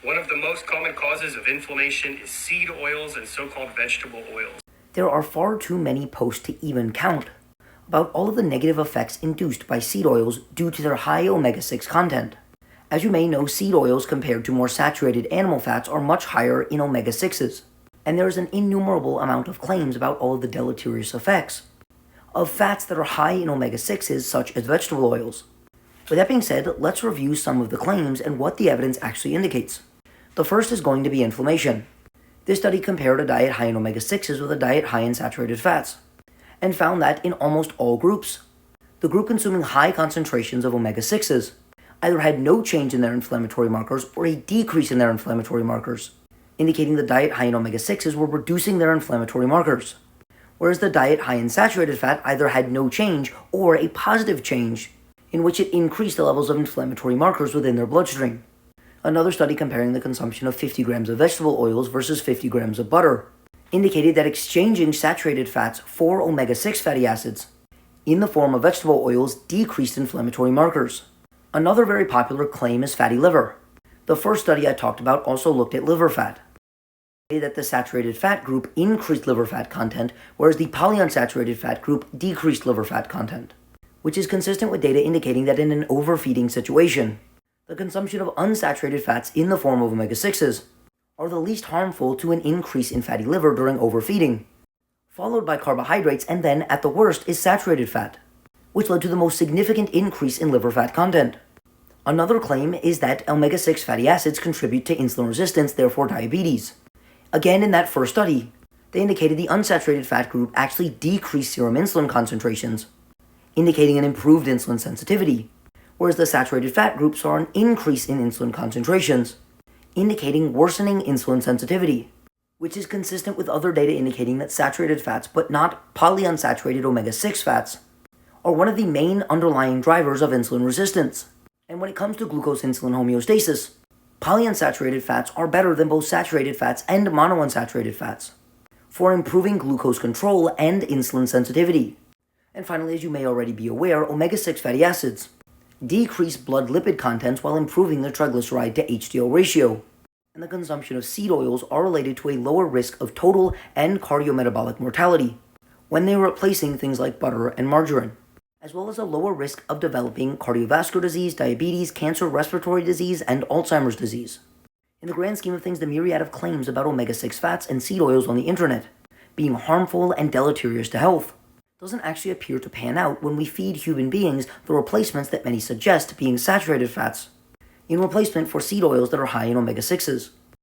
One of the most common causes of inflammation is seed oils and so-called vegetable oils. There are far too many posts to even count about all of the negative effects induced by seed oils due to their high omega-6 content. As you may know, seed oils compared to more saturated animal fats are much higher in omega-6s, and there is an innumerable amount of claims about all of the deleterious effects of fats that are high in omega-6s such as vegetable oils. With that being said, let's review some of the claims and what the evidence actually indicates. The first is going to be inflammation. This study compared a diet high in omega-6s with a diet high in saturated fats, and found that in almost all groups, the group consuming high concentrations of omega-6s either had no change in their inflammatory markers or a decrease in their inflammatory markers, indicating the diet high in omega-6s were reducing their inflammatory markers, whereas the diet high in saturated fat either had no change or a positive change, in which it increased the levels of inflammatory markers within their bloodstream. Another study comparing the consumption of 50 grams of vegetable oils versus 50 grams of butter indicated that exchanging saturated fats for omega-6 fatty acids in the form of vegetable oils decreased inflammatory markers. Another very popular claim is fatty liver. The first study I talked about also looked at liver fat. That the saturated fat group increased liver fat content, whereas the polyunsaturated fat group decreased liver fat content, which is consistent with data indicating that in an overfeeding situation, the consumption of unsaturated fats in the form of omega-6s are the least harmful to an increase in fatty liver during overfeeding, followed by carbohydrates, and then at the worst is saturated fat, which led to the most significant increase in liver fat content. Another claim is that omega-6 fatty acids contribute to insulin resistance, therefore diabetes. Again, in that first study, they indicated the unsaturated fat group actually decreased serum insulin concentrations, indicating an improved insulin sensitivity, whereas the saturated fat group saw an increase in insulin concentrations, indicating worsening insulin sensitivity, which is consistent with other data indicating that saturated fats, but not polyunsaturated omega-6 fats, are one of the main underlying drivers of insulin resistance. And when it comes to glucose-insulin homeostasis, polyunsaturated fats are better than both saturated fats and monounsaturated fats for improving glucose control and insulin sensitivity. And finally, as you may already be aware, omega-6 fatty acids decrease blood lipid contents while improving the triglyceride to HDL ratio. And the consumption of seed oils are related to a lower risk of total and cardiometabolic mortality when they are replacing things like butter and margarine, as well as a lower risk of developing cardiovascular disease, diabetes, cancer, respiratory disease, and Alzheimer's disease. In the grand scheme of things, the myriad of claims about omega-6 fats and seed oils on the internet being harmful and deleterious to health doesn't actually appear to pan out when we feed human beings the replacements that many suggest being saturated fats, in replacement for seed oils that are high in omega-6s.